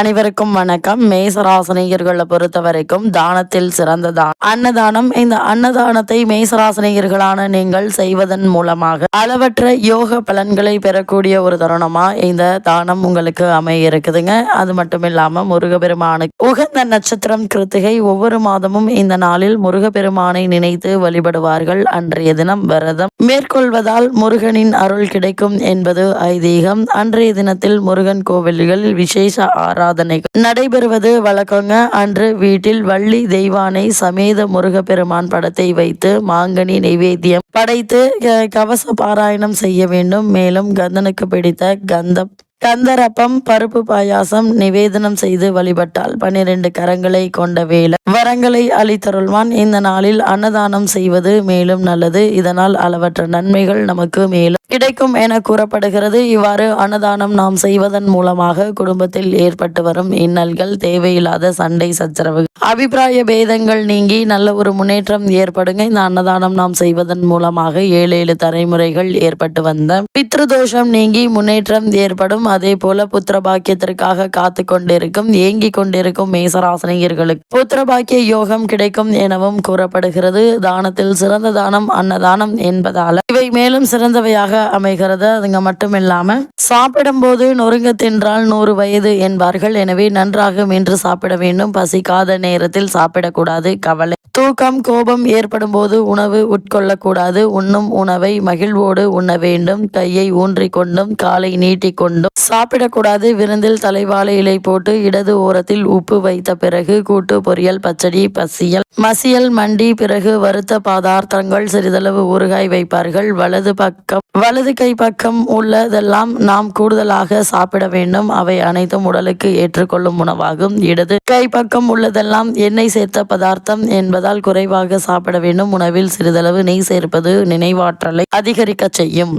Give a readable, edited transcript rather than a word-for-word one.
அனைவருக்கும் வணக்கம். மேசராசினியர்களை பொறுத்த வரைக்கும் தானத்தில் சிறந்த அன்னதானம். இந்த அன்னதானத்தை மேசராசினியர்களான நீங்கள் செய்வதன் மூலமாக அளவற்ற யோக பலன்களை பெறக்கூடிய ஒரு தருணமா இந்த தானம் உங்களுக்கு அமைய இருக்குதுங்க. அது மட்டும் இல்லாம முருகப்பெருமானுக்கு உகந்த நட்சத்திரம் கிருத்திகை. ஒவ்வொரு மாதமும் இந்த நாளில் முருகப்பெருமானை நினைத்து வழிபடுவார்கள். அன்றைய தினம் விரதம் மேற்கொள்வதால் முருகனின் அருள் கிடைக்கும் என்பது ஐதீகம். அன்றைய தினத்தில் முருகன் கோவில்களில் விசேஷ ஆராதனைகள் நடைபெறுவது வழக்கங்க. அன்று வீட்டில் வள்ளி தெய்வானை சமேத முருகப்பெருமான் படத்தை வைத்து மாங்கனி நைவேத்தியம் படைத்து கவச பாராயணம் செய்ய வேண்டும். மேலும் கந்தனுக்கு பிடித்த கந்தரப்பம் பருப்பு பாயாசம் நிவேதனம் செய்து வழிபட்டால் 12 கரங்களை கொண்ட வேலை வரங்களை அளித்தருள்வான். இந்த நாளில் அன்னதானம் செய்வது மேலும் நல்லது. இதனால் அளவற்ற நன்மைகள் நமக்கு மேலும் கிடைக்கும் என கூறப்படுகிறது. இவ்வாறு அன்னதானம் நாம் செய்வதன் மூலமாக குடும்பத்தில் ஏற்பட்டு வரும் இன்னல்கள், தேவையில்லாத சண்டை சச்சரவுகள், அபிப்பிராய பேதங்கள் நீங்கி நல்ல ஒரு முன்னேற்றம் ஏற்படுங்க. இந்த அன்னதானம் நாம் செய்வதன் மூலமாக 7 தலைமுறைகள் ஏற்பட்டு வந்த பித்ருதோஷம் நீங்கி முன்னேற்றம் ஏற்படும். அதே போல புத்திர பாக்கியத்திற்காக காத்து கொண்டிருக்கும் ஏங்கி கொண்டிருக்கும் மேசராசினியர்களுக்கு புத்திர பாக்கிய யோகம் கிடைக்கும் எனவும் கூறப்படுகிறது. தானத்தில் சிறந்த தானம் அன்னதானம் என்பதால இவை மேலும் சிறந்தவையாக அமைகிறது. அதுங்க மட்டும் இல்லாம சாப்பிடும் போது நொறுங்க தின்றால் 100 வயது என்பார்கள். எனவே நன்றாக மென்று சாப்பிட வேண்டும். பசிக்காத நேரத்தில் சாப்பிடக்கூடாது. கவலை, தூக்கம், கோபம் ஏற்படும் போது உணவு உட்கொள்ளக்கூடாது. உண்ணும் உணவை மகிழ்வோடு உண்ண வேண்டும். கையை ஊன்றி கொண்டும் காலை நீட்டி கொண்டும் சாப்பிடக்கூடாது. விருந்தில் தலைவாழை இலை போட்டு இடது ஓரத்தில் உப்பு வைத்த பிறகு கூட்டு, பொரியல், பச்சடி, மசியல், மண்டி, பிறகு வறுத்த பதார்த்தங்கள், சிறிதளவு ஊறுகாய் வைப்பார்கள். வலது கை பக்கம் உள்ளதெல்லாம் நாம் கூடுதலாக சாப்பிட வேண்டும். அவை அனைத்தும் உடலுக்கு ஏற்றுக்கொள்ளும் உணவாகும். இடது கை பக்கம் உள்ளதெல்லாம் எண்ணெய் சேர்த்த பதார்த்தம் என்பதால் குறைவாக சாப்பிட வேண்டும். உணவில் சிறிதளவு நெய் சேர்ப்பது நினைவாற்றலை அதிகரிக்க செய்யும்.